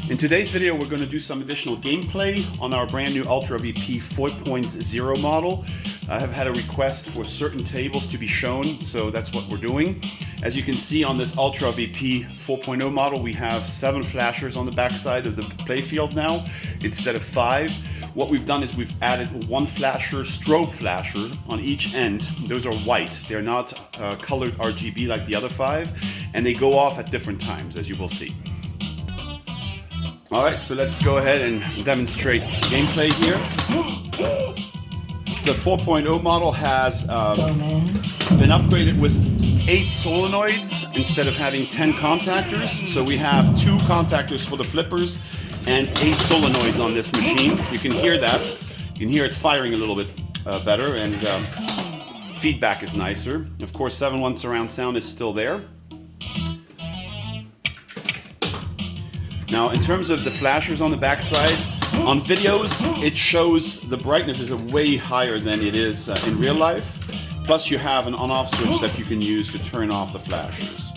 In today's video, we're going to do some additional gameplay on our brand new Ultra VP 4.0 model. I have had a request for certain tables to be shown, so that's what we're doing. As you can see on this Ultra VP 4.0 model, we have 7 flashers on the backside of the playfield now, instead of 5. What we've done is we've added 1 flasher, strobe flasher, on each end. Those are white. They're not colored RGB like the other 5, and they go off at different times, as you will see. Alright, so let's go ahead and demonstrate gameplay here. The 4.0 model has been upgraded with 8 solenoids instead of having 10 contactors. So we have 2 contactors for the flippers and 8 solenoids on this machine. You can hear that. You can hear it firing a little bit better, and feedback is nicer. Of course, 7.1 surround sound is still there. Now, in terms of the flashers on the backside, on videos, it shows the brightness is way higher than it is in real life. Plus, you have an on-off switch that you can use to turn off the flashers.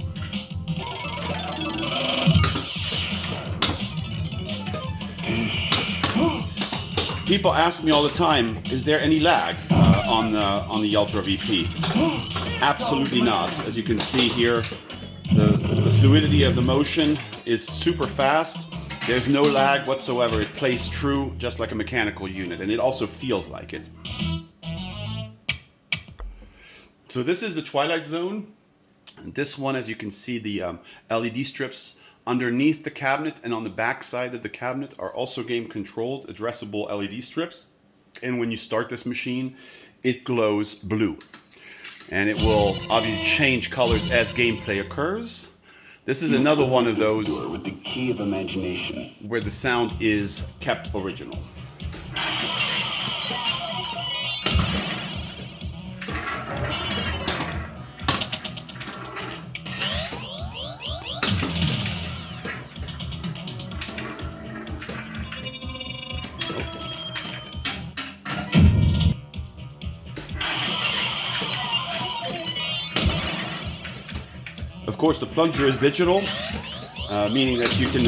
People ask me all the time, is there any lag on the Ultra VP? Absolutely not. As you can see here, the fluidity of the motion is super fast. There's no lag whatsoever. It plays true just like a mechanical unit, and it also feels like it. So this is the Twilight Zone. And this one, as you can see, the LED strips underneath the cabinet and on the back side of the cabinet are also game controlled, addressable LED strips. And when you start this machine, it glows blue. And it will obviously change colors as gameplay occurs. This is another one of those with the key of imagination where the sound is kept original. Of course, the plunger is digital, meaning that you can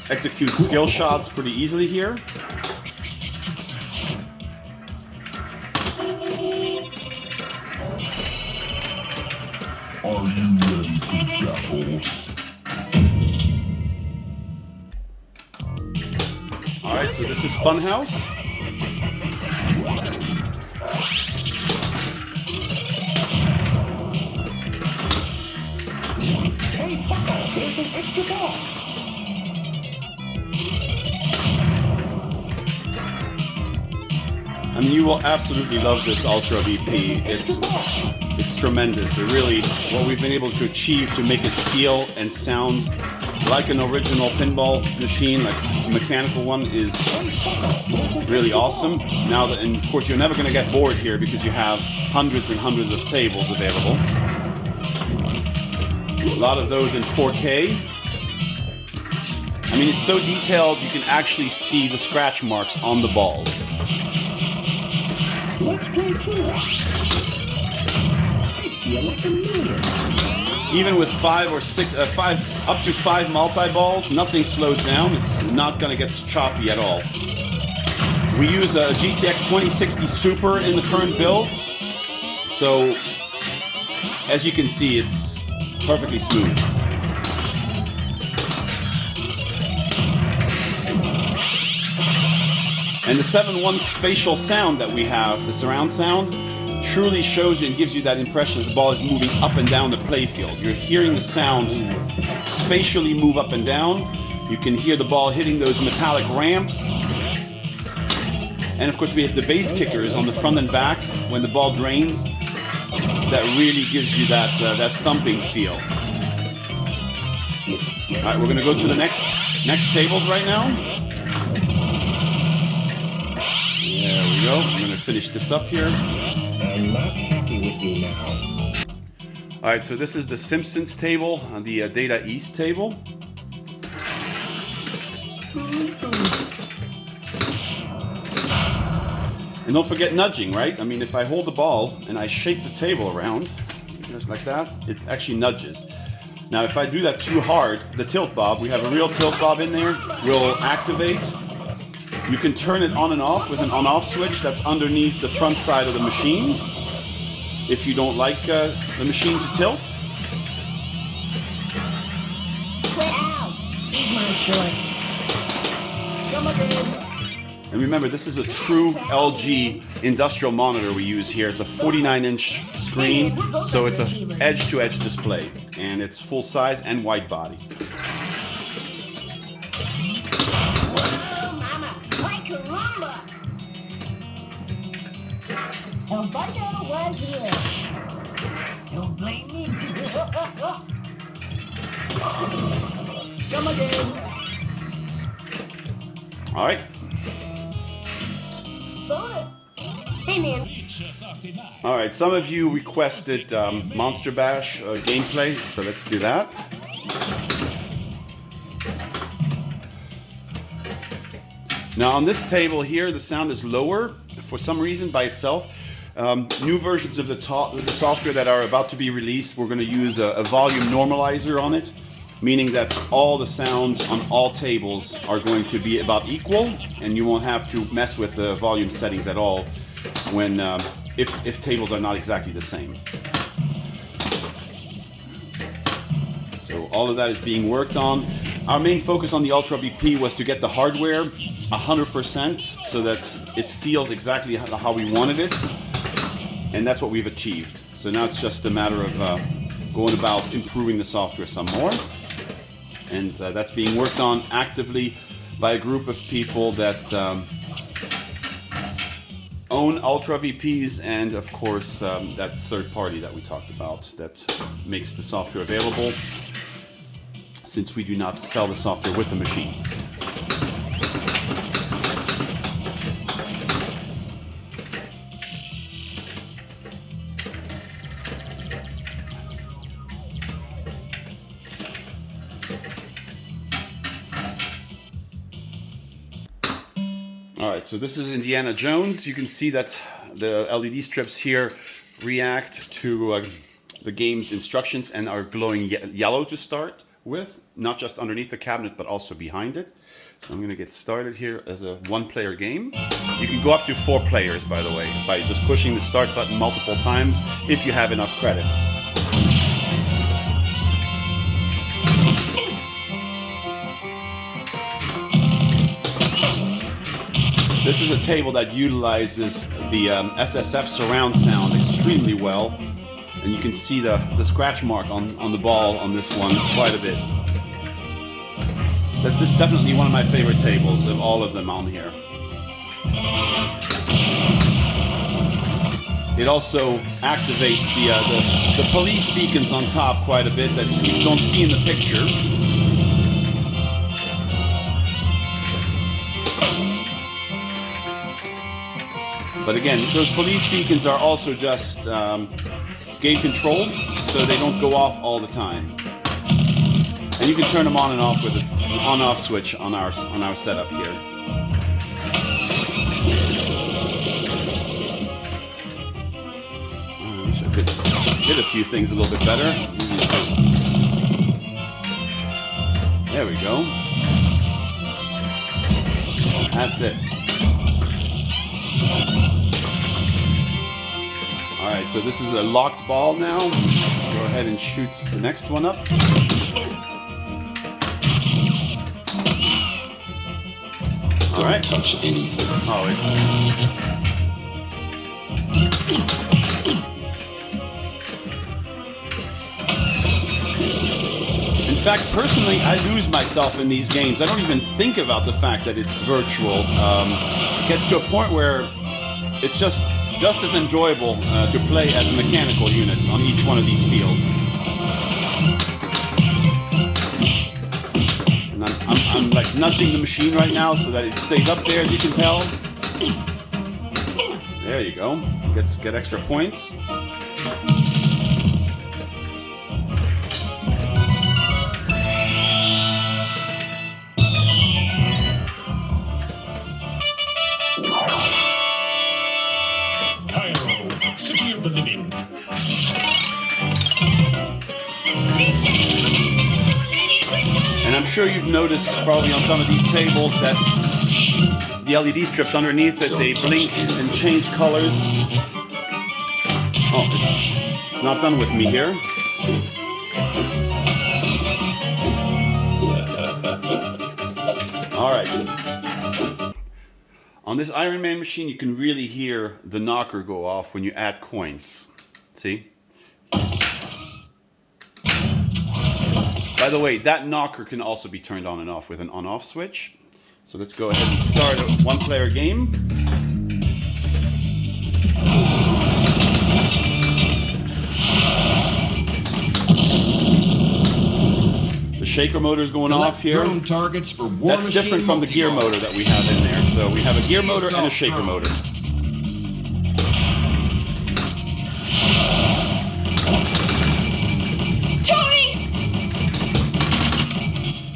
execute skill shots pretty easily here. Are you ready to battle? Alright, so this is Funhouse. There's an extra ball. I mean, you will absolutely love this Ultra VP. It's tremendous. It really, what we've been able to achieve to make it feel and sound like an original pinball machine, like a mechanical one, is really awesome. Now that, and of course, you're never going to get bored here because you have hundreds and hundreds of tables available. A lot of those in 4K. I mean, it's so detailed you can actually see the scratch marks on the ball. Even with 5 or 6, up to 5 multi-balls, nothing slows down. It's not going to get choppy at all. We use a GTX 2060 Super in the current builds, so as you can see, it's perfectly smooth. And the 7.1 spatial sound that we have, the surround sound, truly shows you and gives you that impression that the ball is moving up and down the playfield. You're hearing the sound spatially move up and down. You can hear the ball hitting those metallic ramps. And of course we have the bass kickers on the front and back when the ball drains. That really gives you that thumping feel. All right, we're going to go to the next tables right now. There we go. I'm going to finish this up here. I'm not happy with you now. All right, so this is the Simpsons Table, the Data East table. And don't forget nudging, right? I mean, if I hold the ball and I shake the table around, just like that, it actually nudges. Now, if I do that too hard, the tilt bob, we have a real tilt bob in there, will activate. You can turn it on and off with an on-off switch that's underneath the front side of the machine if you don't like the machine to tilt. And remember, this is a true LG industrial monitor we use here. It's a 49-inch screen, so it's an edge-to-edge display, and it's full size and wide body. Don't blame me. Come again. All right. Hey, man. All right. Some of you requested Monster Bash gameplay, so let's do that. Now on this table here, the sound is lower for some reason by itself. New versions of the software that are about to be released, we're going to use a volume normalizer on it, meaning that all the sound on all tables are going to be about equal, and you won't have to mess with the volume settings at all when if tables are not exactly the same. So all of that is being worked on. Our main focus on the Ultra VP was to get the hardware 100% so that it feels exactly how we wanted it, and that's what we've achieved. So now it's just a matter of going about improving the software some more, and that's being worked on actively by a group of people that own Ultra VPs, and of course that third party that we talked about that makes the software available, since we do not sell the software with the machine. Alright, so this is Indiana Jones. You can see that the LED strips here react to the game's instructions and are glowing yellow to start with, not just underneath the cabinet but also behind it. So I'm going to get started here as a one-player game. You can go up to 4 players, by the way, by just pushing the start button multiple times if you have enough credits. This is a table that utilizes the SSF surround sound extremely well, and you can see the scratch mark on the ball on this one quite a bit. This is definitely one of my favorite tables of all of them on here. It also activates the police beacons on top quite a bit that you don't see in the picture. But again, those police beacons are also just game controlled, so they don't go off all the time. And you can turn them on and off with an on-off switch on our setup here. I wish I could hit a few things a little bit better. There we go. That's it. Alright, so this is a locked ball now. Go ahead and shoot the next one up. Alright. Oh, it's... In fact, personally, I lose myself in these games. I don't even think about the fact that it's virtual. It gets to a point where it's just as enjoyable to play as a mechanical unit on each one of these fields. And I'm like nudging the machine right now so that it stays up there, as you can tell. There you go. Get extra points. sure you've noticed probably on some of these tables that the LED strips underneath it, they blink and change colors. Oh, it's not done with me here. All right. On this Iron Man machine, you can really hear the knocker go off when you add coins. See? By the way, that knocker can also be turned on and off with an on-off switch. So let's go ahead and start a one-player game. The shaker motor is going off here. Targets for That's different from the gear motor that we have in there. So we have a gear motor and a shaker motor.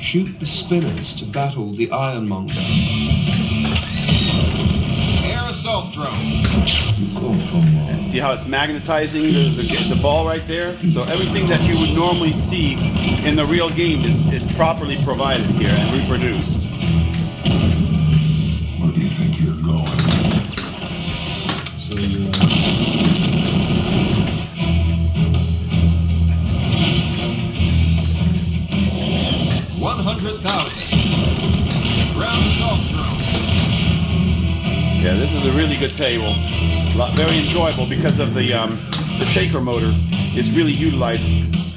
Shoot the spinners to battle the Ironmonger. Air assault drone. See how it's magnetizing the ball right there? So everything that you would normally see in the real game is properly provided here and reproduced. Where do you think you're going? So, 100,000. Ground assault drone. Yeah, this is a really good table. Very enjoyable because of the shaker motor is really utilized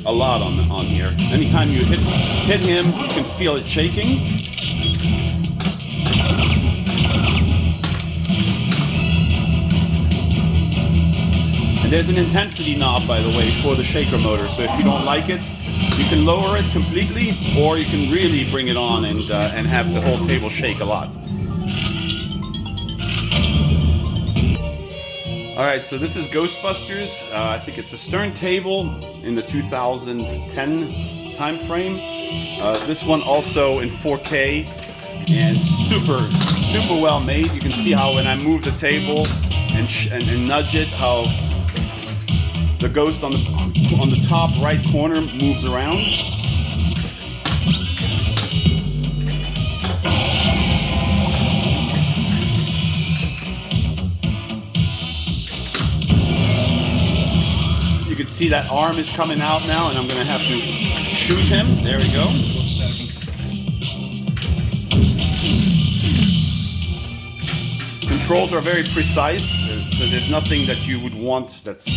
a lot on here. Anytime you hit him, you can feel it shaking. And there's an intensity knob, by the way, for the shaker motor. So if you don't like it, you can lower it completely, or you can really bring it on and have the whole table shake a lot. All right, so this is Ghostbusters. I think it's a Stern table in the 2010 time frame. This one also in 4K and super well made. You can see how when I move the table and nudge it, how the ghost on the top right corner moves around. You can see that arm is coming out now, and I'm going to have to shoot him. There we go. Controls are very precise, so there's nothing that you would want that's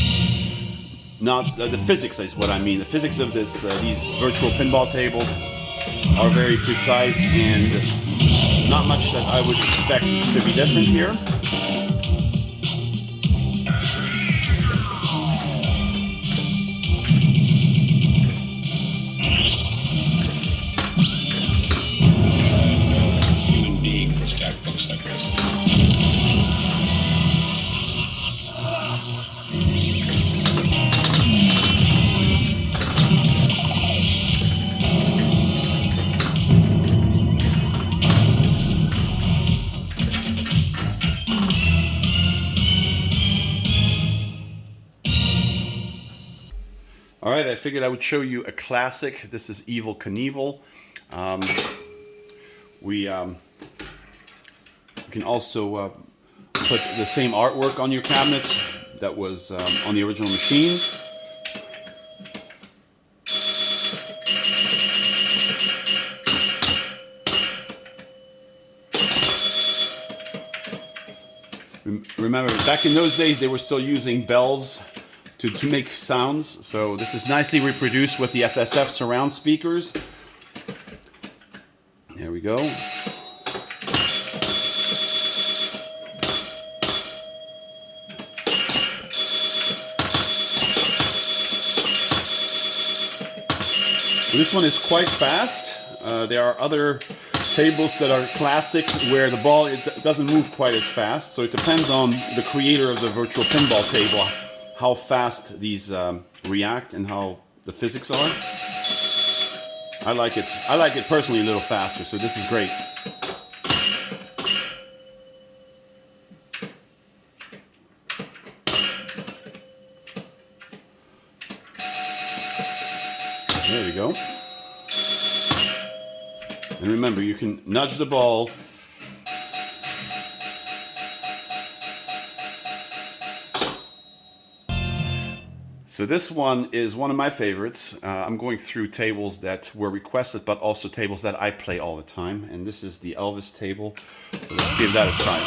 not the physics is what I mean. The physics of these virtual pinball tables are very precise, and not much that I would expect to be different here. Human being would stack books like this. All right, I figured I would show you a classic. This is Evil Knievel. We can also put the same artwork on your cabinet that was on the original machine. Remember, back in those days, they were still using bells to make sounds. So this is nicely reproduced with the SSF surround speakers. There we go. So this one is quite fast. There are other tables that are classic where the ball it doesn't move quite as fast. So it depends on the creator of the virtual pinball table, how fast these react and how the physics are. I like it personally a little faster, so this is great. There we go. remember, you can nudge the ball. So this one is one of my favorites. I'm going through tables that were requested, but also tables that I play all the time. And this is the Elvis table. So let's give that a try.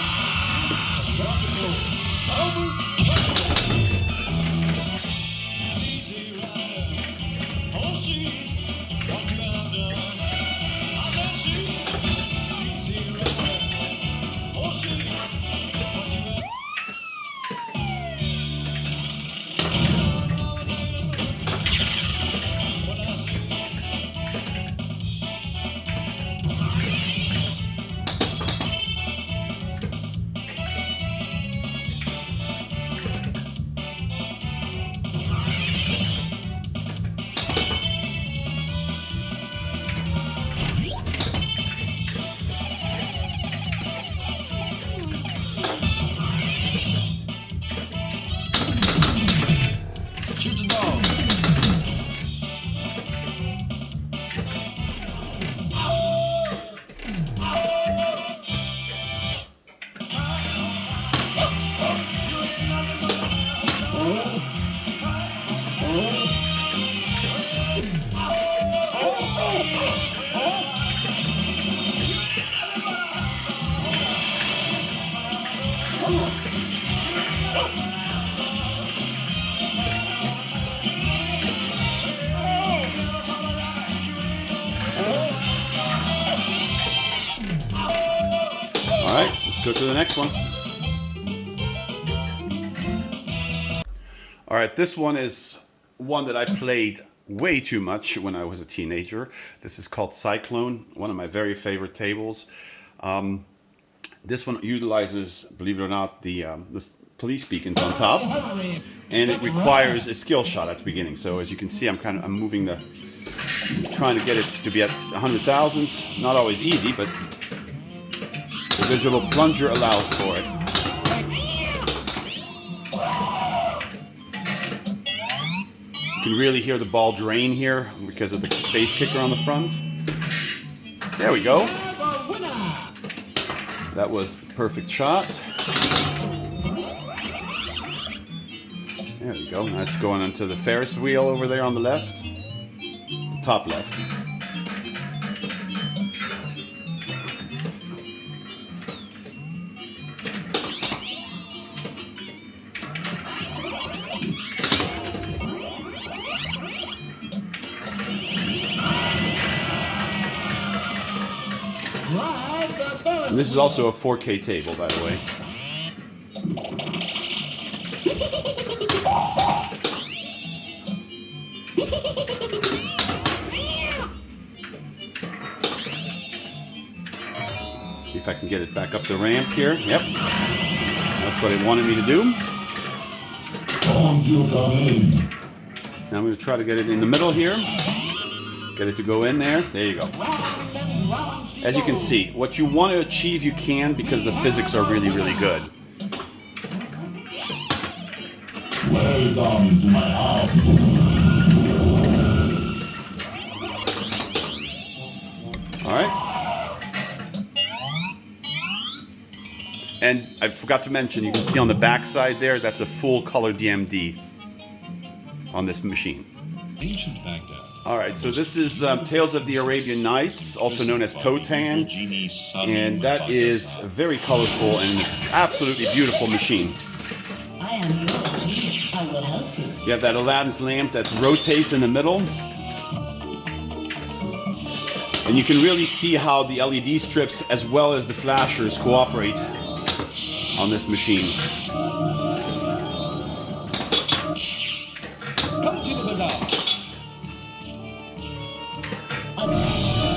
Alright, let's go to the next one. Alright, this one is one that I played way too much when I was a teenager. This is called Cyclone, one of my very favorite tables. This one utilizes, believe it or not, the police beacons on top, and it requires a skill shot at the beginning. So as you can see, I'm moving trying to get it to be at 100,000. Not always easy, but the digital plunger allows for it. You can really hear the ball drain here because of the base kicker on the front. There we go. That was the perfect shot. There we go. That's going onto the Ferris wheel over there on the left. The top left. And this is also a 4K table, by the way. See if I can get it back up the ramp here. Yep. That's what it wanted me to do. Now I'm going to try to get it in the middle here. Get it to go in there. There you go. As you can see, what you want to achieve you can, because the physics are really, really good. Welcome to my house. Alright. And I forgot to mention, you can see on the back side there, that's a full color DMD on this machine. Ancient Baghdad. Alright, so this is Tales of the Arabian Nights, also known as Totan, and that is a very colorful and absolutely beautiful machine. I am your genius. I will help you. You have that Aladdin's lamp that rotates in the middle, and you can really see how the LED strips as well as the flashers cooperate on this machine. Come to the bazaar.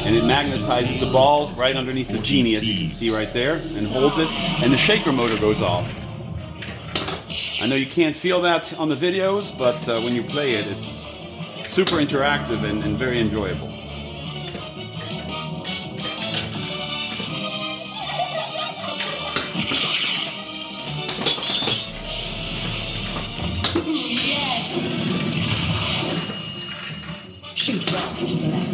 And it magnetizes the ball right underneath the genie, as you can see right there, and holds it, and the shaker motor goes off. I know you can't feel that on the videos, but when you play it, it's super interactive and very enjoyable. Shoot right to the left.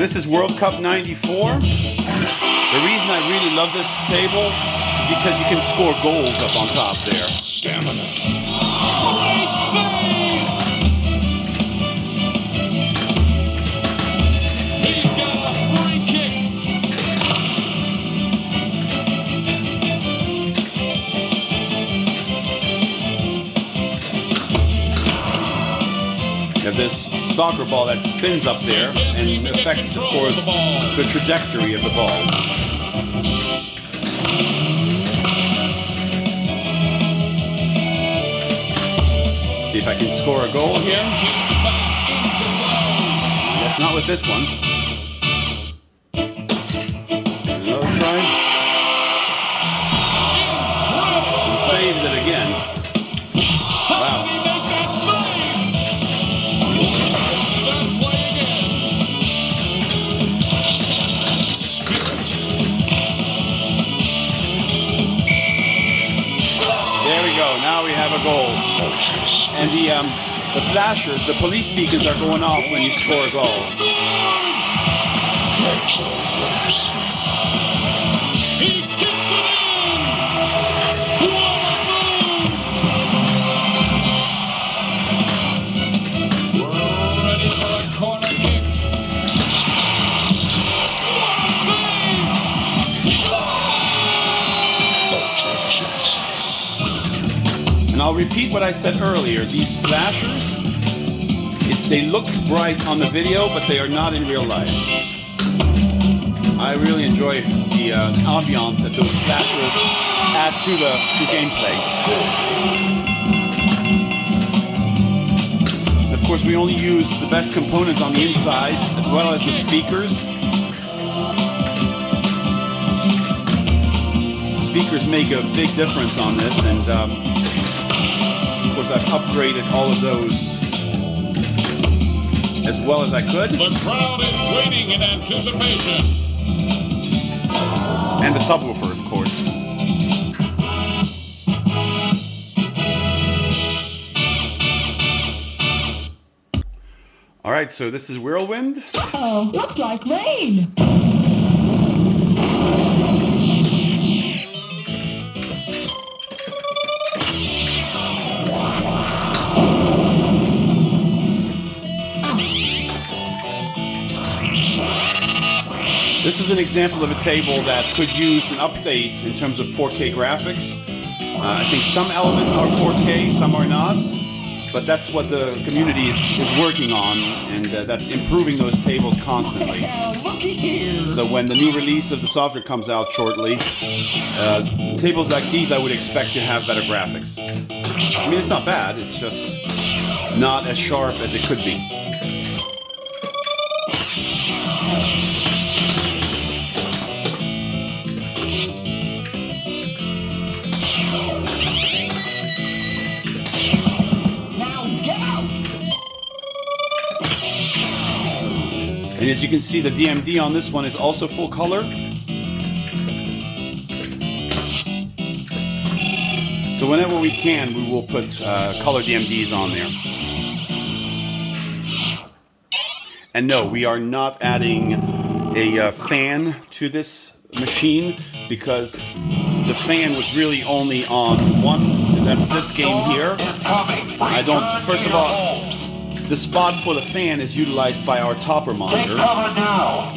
this is World Cup 94. The reason I really love this table is because you can score goals up on top there. Stamina. He's got a free kick. You have this soccer ball that spins up there and affects, of course, the trajectory of the ball. See if I can score a goal here. That's not with this one. Another try. He saved it again. Wow. Now we have a goal. And the flashers, the police beacons are going off when you score a goal. He kicked it in! We're ready for a corner kick. And I'll repeat what I said earlier. These flashers, they look bright on the video, but they are not in real life. I really enjoy the ambiance that those flashers add to the gameplay. And of course, we only use the best components on the inside, as well as the speakers. Speakers make a big difference on this, and of course, I've upgraded all of those as well as I could. The crowd is waiting in anticipation. And the subwoofer, of course. All right, so this is Whirlwind. Oh, looks like rain. This is an example of a table that could use an update in terms of 4K graphics. I think some elements are 4K, some are not, but that's what the community is working on, and that's improving those tables constantly. So when the new release of the software comes out shortly, tables like these I would expect to have better graphics. I mean, it's not bad, it's just not as sharp as it could be. And as you can see, the DMD on this one is also full color. So whenever we can, we will put color DMDs on there. And no, we are not adding a fan to this machine because the fan was really only on one, and that's this game here. I don't, first of all, the spot for the fan is utilized by our topper monitor,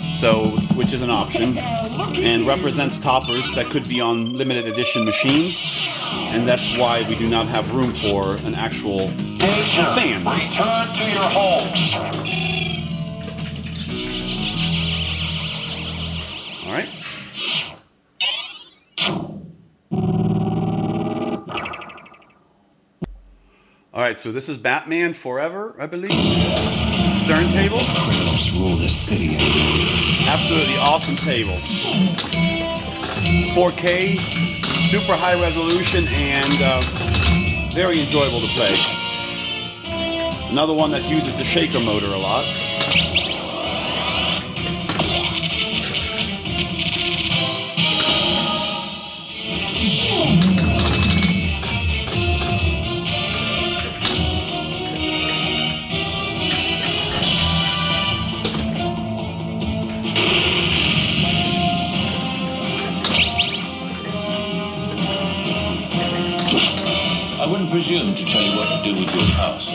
so which is an option, and represents toppers that could be on limited edition machines, and that's why we do not have room for an actual fan. Return to your homes. All right. All right, so this is Batman Forever, I believe. Stern table. Criminals rule this city. Absolutely awesome table. 4K, super high resolution, and very enjoyable to play. Another one that uses the shaker motor a lot. I wouldn't presume to tell you what to do with your house.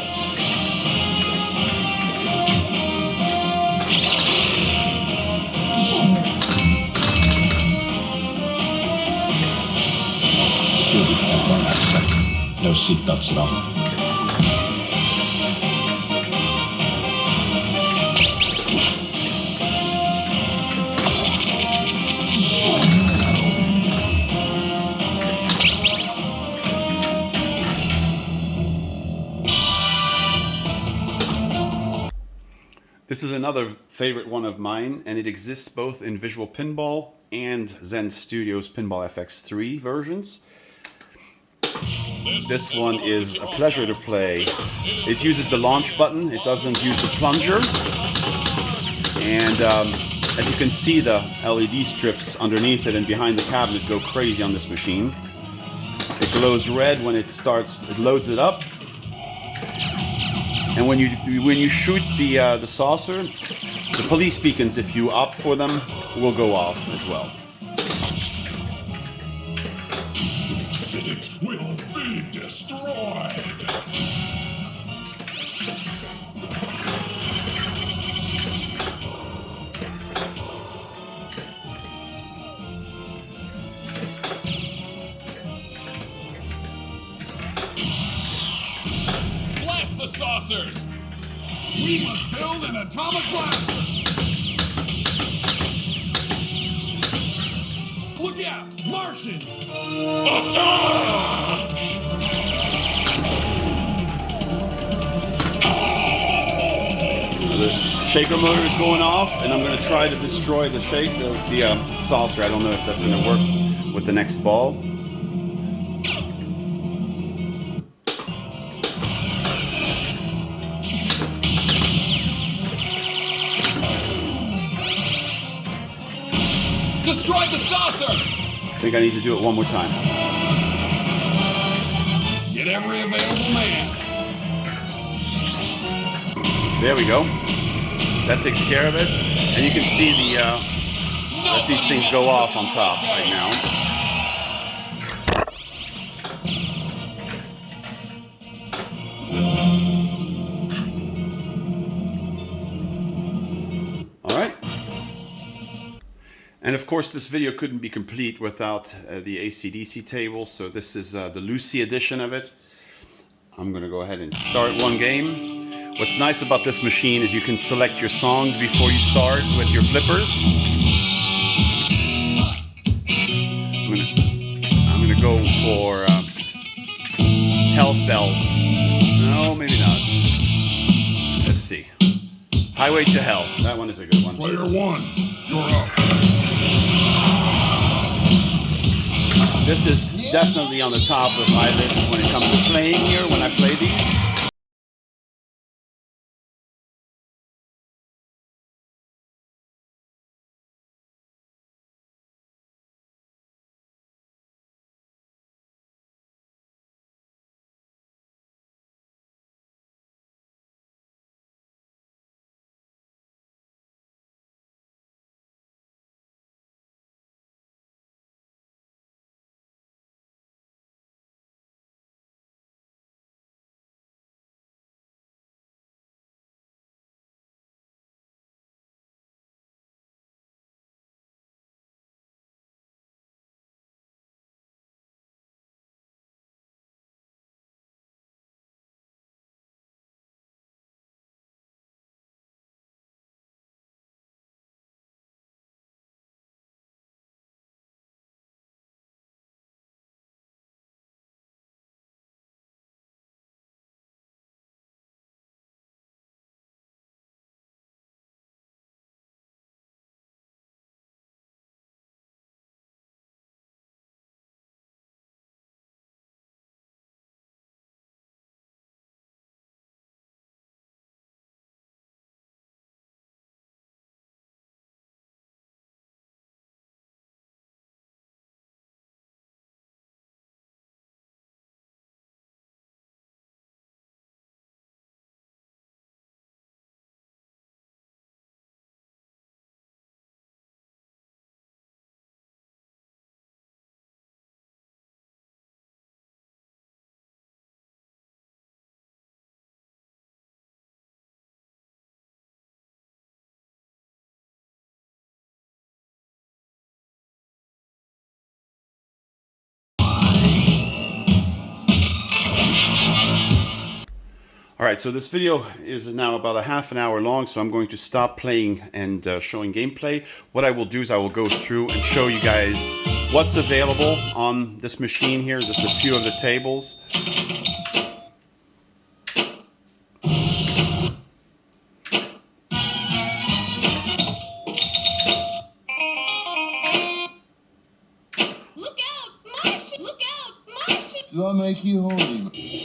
You'll be careful on that side. No seatbelts at all. This is another favorite one of mine, and it exists both in Visual Pinball and Zen Studios Pinball FX3 versions. This one is a pleasure to play. It uses the launch button, it doesn't use the plunger. And as you can see, the LED strips underneath it and behind the cabinet go crazy on this machine. It glows red when it loads it up. And when you shoot the saucer, the police beacons, if you opt for them, will go off as well. It will be destroyed. Blast the saucers! We must build an atomic blaster! Look out! Martian! Attack! The shaker motor is going off, and I'm going to try to destroy the saucer. I don't know if that's going to work with the next ball. Destroy the saucer! I think I need to do it one more time. Get every available man. There we go. That takes care of it. And you can see that these things go off on top right now. All right. And of course, this video couldn't be complete without the ACDC table. So this is the Lucy edition of it. I'm going to go ahead and start one game. What's nice about this machine is you can select your songs before you start with your flippers. I'm gonna go for Hell's Bells. No, maybe not. Let's see. Highway to Hell. That one is a good one. Player one, you're up. This is definitely on the top of my list when it comes to playing here, when I play these. All right, so this video is now about a half an hour long, so I'm going to stop playing and showing gameplay. What I will do is I will go through and show you guys what's available on this machine here, just a few of the tables. Look out, Martian! Look out, Martian! Do I make you horny?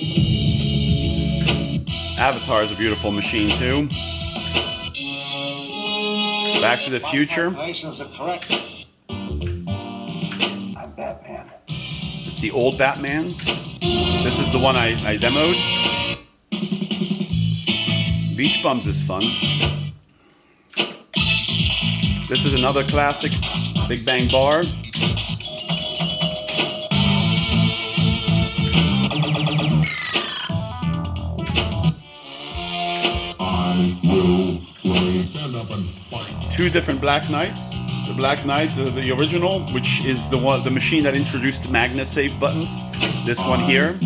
Avatar is a beautiful machine too. Back to the Future. Calculations are correct. I'm Batman. It's the old Batman. This is the one I demoed. Beach Bums is fun. This is another classic, Big Bang Bar. Two different Black Knights. The Black Knight, the original, which is the machine that introduced MagnaSafe buttons. This one here.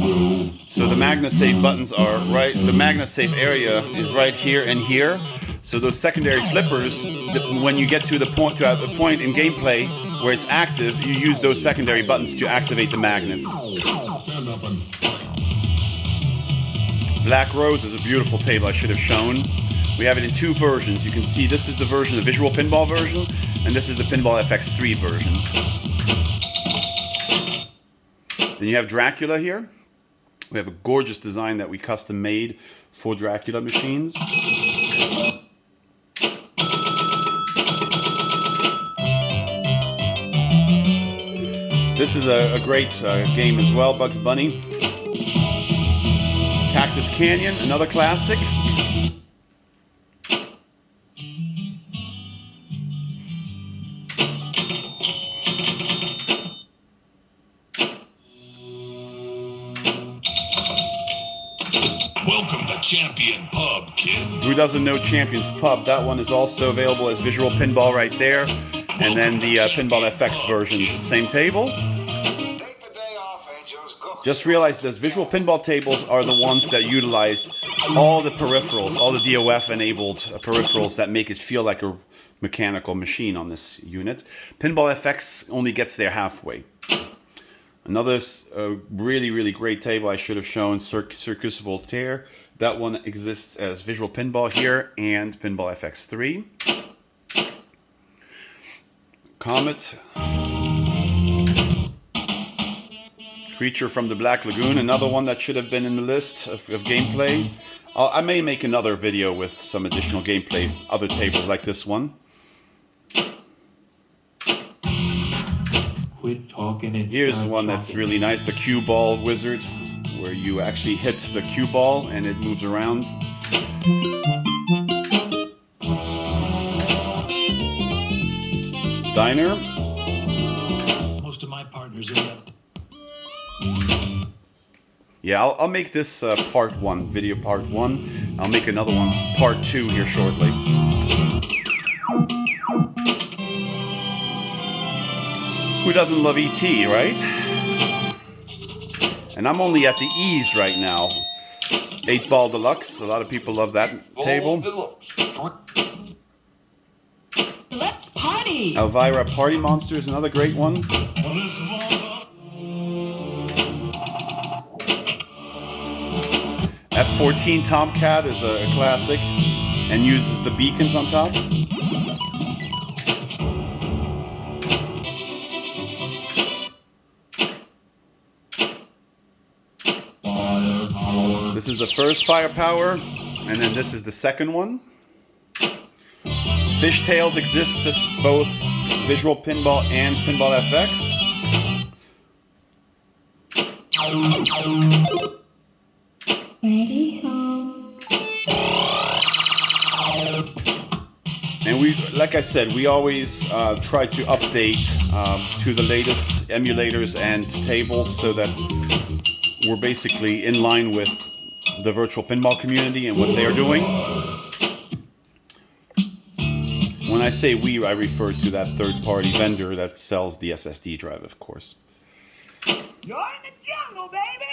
So the MagnaSafe buttons are right. The MagnaSafe area is right here and here. So those secondary flippers, when you get to the point in gameplay where it's active, you use those secondary buttons to activate the magnets. Black Rose is a beautiful table I should have shown. We have it in two versions. You can see this is the version, the Visual Pinball version, and this is the Pinball FX3 version. Then you have Dracula here. We have a gorgeous design that we custom made for Dracula machines. This is a great game as well, Bugs Bunny. Cactus Canyon, another classic. Welcome to Champion Pub, kid. Who doesn't know Champion's Pub? That one is also available as Visual Pinball right there. And then the Pinball FX version, same table. Take the day off, angels. Go. Just realize that Visual Pinball tables are the ones that utilize all the peripherals, all the DOF-enabled peripherals that make it feel like a mechanical machine on this unit. Pinball FX only gets there halfway. Another really, really great table I should have shown, Circus Voltaire. That one exists as Visual Pinball here and Pinball FX3. Comet. Creature from the Black Lagoon, another one that should have been in the list of gameplay. I may make another video with some additional gameplay, other tables like this one. Quit talking and Here's start one that's talking. really nice, the cue ball wizard, where you actually hit the cue ball and it moves around. Diner. Most of my partners are left. Yeah, I'll make this part one, video part one. I'll make another one, part two here shortly. Who doesn't love E.T., right? And I'm only at the E's right now. 8-Ball Deluxe, a lot of people love that table. Let's party! Elvira Party Monsters, another great one. F-14 Tomcat is a classic and uses the beacons on top. This is the first Firepower, and then this is the second one. Fishtails exists as both Visual Pinball and Pinball FX. Ready home. And we, like I said, we always try to update to the latest emulators and tables so that we're basically in line with the virtual pinball community and what they are doing. When I say we, I refer to that third-party vendor that sells the SSD drive, of course. You're in the jungle, baby!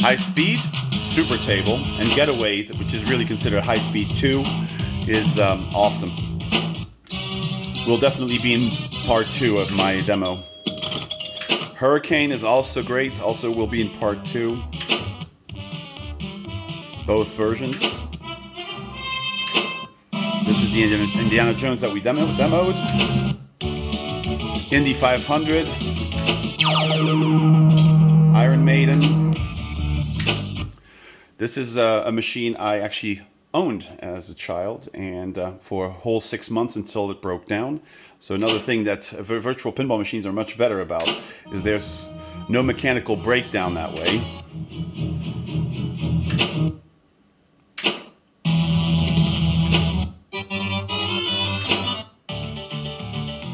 High Speed, Super Table, and Getaway, which is really considered High Speed 2, is awesome. Will definitely be in part 2 of my demo. Hurricane is also great, also will be in part 2. Both versions. This is the Indiana Jones that we demoed. Indy 500. Iron Maiden. This is a machine I actually owned as a child, and for a whole 6 months until it broke down. So another thing that virtual pinball machines are much better about is there's no mechanical breakdown that way.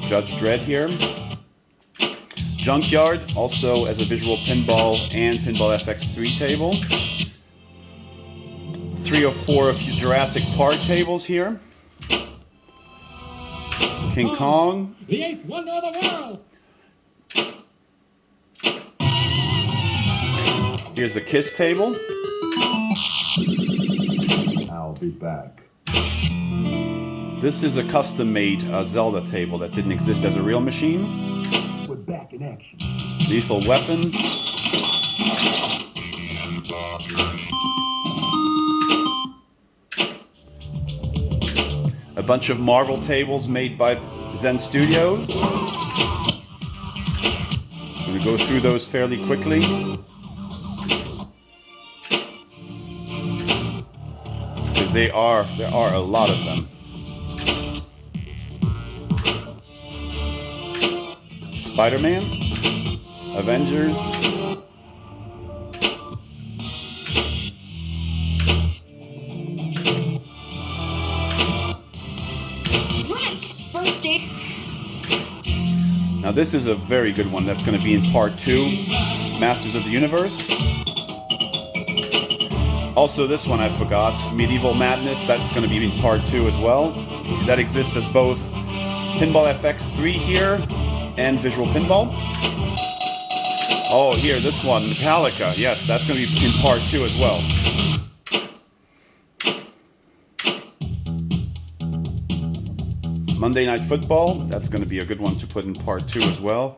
Judge Dredd here. Junkyard, also as a visual pinball and Pinball FX3 table. 3 or 4 of Jurassic Park tables here. King Kong. The eighth wonder of the world. Here's the Kiss table. I'll be back. This is a custom-made Zelda table that didn't exist as a real machine. We're back in action. Lethal Weapon. A bunch of Marvel tables made by Zen Studios. I'm going to go through those fairly quickly. Because there are a lot of them. Spider-Man, Avengers, Right! First aid. now this is a very good one that's going to be in part 2, Masters of the Universe. Also this one I forgot, Medieval Madness, that's going to be in part 2 as well. That exists as both Pinball FX3 here and Visual Pinball. Oh, here, this one, Metallica. Yes, that's going to be in part 2 as well. Monday Night Football. That's going to be a good one to put in part 2 as well.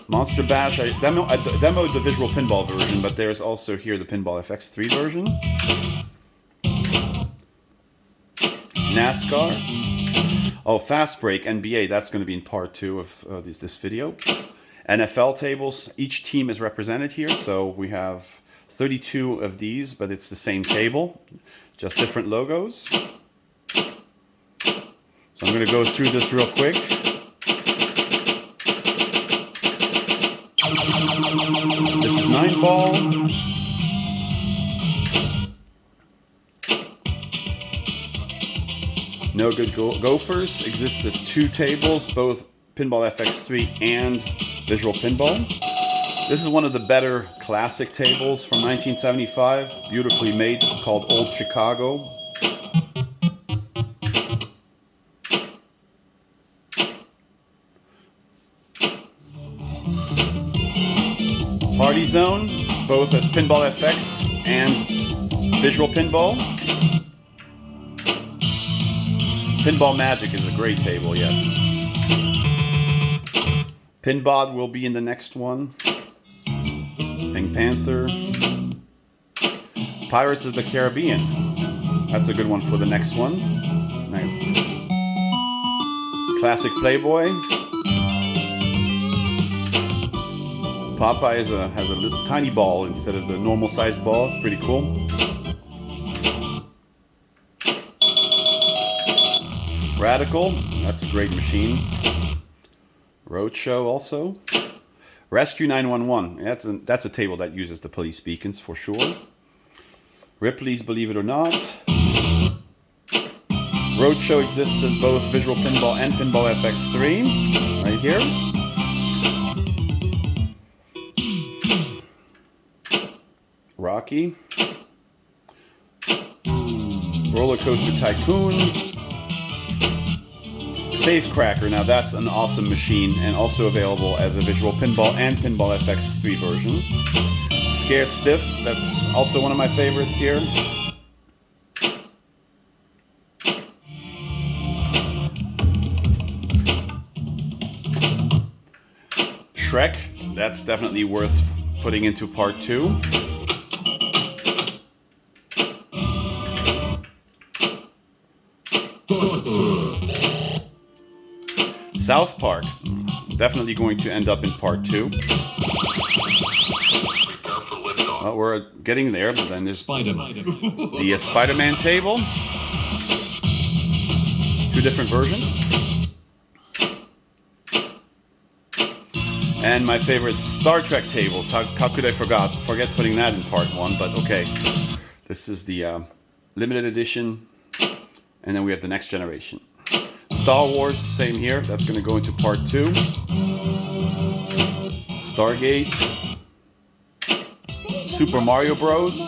Monster Bash. I demoed the Visual Pinball version, but there's also here the Pinball FX3 version. NASCAR. Oh, Fast Break, NBA, that's going to be in part 2 of this video. NFL tables, each team is represented here, so we have 32 of these, but it's the same table, just different logos. So I'm going to go through this real quick. This is 9-ball. No Good Gophers exists as 2 tables, both Pinball FX3 and Visual Pinball. This is one of the better classic tables from 1975, beautifully made, called Old Chicago. Party Zone, both as Pinball FX and Visual Pinball. Pinball Magic is a great table, yes. Pinbot will be in the next one. Pink Panther. Pirates of the Caribbean. That's a good one for the next one. Classic Playboy. Popeye has a little tiny ball instead of the normal sized ball. It's pretty cool. Radical, that's a great machine. Roadshow also. Rescue 911, that's a table that uses the police beacons for sure. Ripley's Believe It or Not. Roadshow exists as both Visual Pinball and Pinball FX3, right here. Rocky. Roller Coaster Tycoon. Safecracker, now that's an awesome machine and also available as a Visual Pinball and Pinball FX3 version. Scared Stiff, that's also one of my favorites here. Shrek, that's definitely worth putting into part 2. South Park, definitely going to end up in part 2. Well, we're getting there, but then there's the Spider-Man table. 2 different versions. And my favorite Star Trek tables. How could I forget putting that in part 1, but okay. This is the limited edition. And then we have the Next Generation. Star Wars, same here. That's going to go into part 2. Stargate. Super Mario Bros.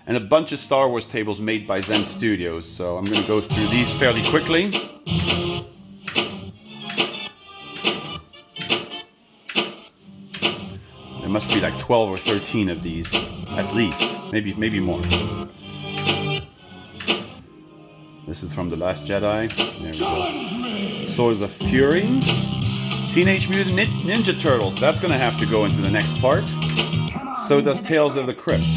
And a bunch of Star Wars tables made by Zen Studios. So I'm going to go through these fairly quickly. There must be like 12 or 13 of these, at least. Maybe more. This is from The Last Jedi. There we go. Swords of Fury. Teenage Mutant Ninja Turtles. That's going to have to go into the next part. So does Tales of the Crypt.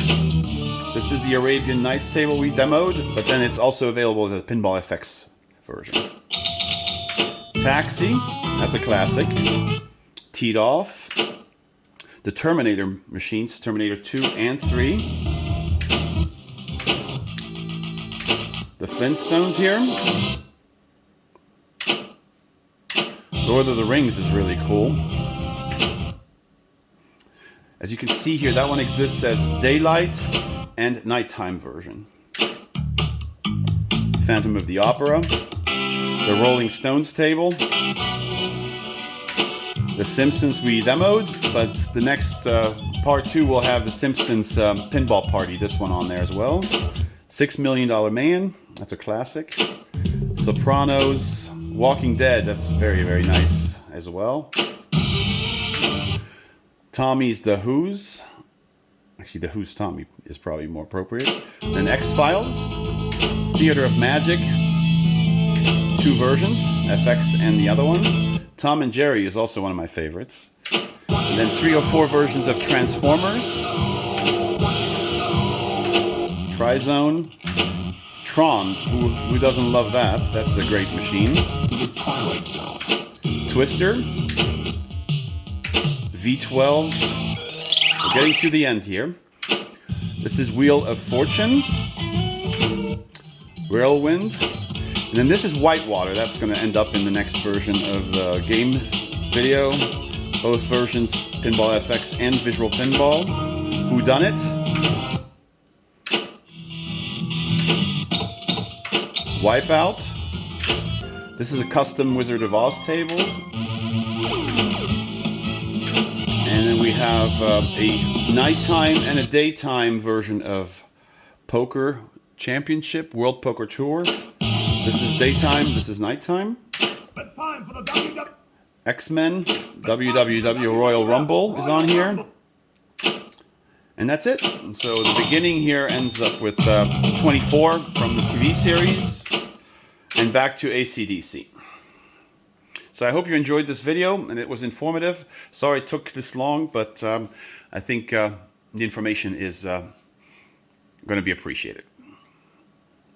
This is the Arabian Nights table we demoed, but then it's also available as a Pinball FX version. Taxi. That's a classic. Teed Off. The Terminator machines. Terminator 2 and 3. The Flintstones here. Lord of the Rings is really cool. As you can see here, that one exists as daylight and nighttime version. Phantom of the Opera. The Rolling Stones table. The Simpsons we demoed, but the next part 2 will have the Simpsons Pinball Party, this one on there as well. $6 Million Man, that's a classic. Sopranos, Walking Dead, that's very, very nice as well. Tommy's The Who's. Actually, The Who's Tommy is probably more appropriate. Then X-Files, Theater of Magic, 2 versions, FX and the other one. Tom and Jerry is also one of my favorites. And then 3 or 4 versions of Transformers. Trizone. Tron, who doesn't love that? That's a great machine. Twilight Zone. Twister. V12. We're getting to the end here. This is Wheel of Fortune. Whirlwind. And then this is Whitewater. That's going to end up in the next version of the game video. Both versions, Pinball FX and Visual Pinball. Whodunit. Wipeout. This is a custom Wizard of Oz tables. And then we have a nighttime and a daytime version of Poker Championship, World Poker Tour. This is daytime, this is nighttime. X-Men, WWW Royal Rumble is on here. And that's it. And so the beginning here ends up with 24 from the TV series and back to ACDC. So I hope you enjoyed this video and it was informative. Sorry it took this long, but I think the information is going to be appreciated.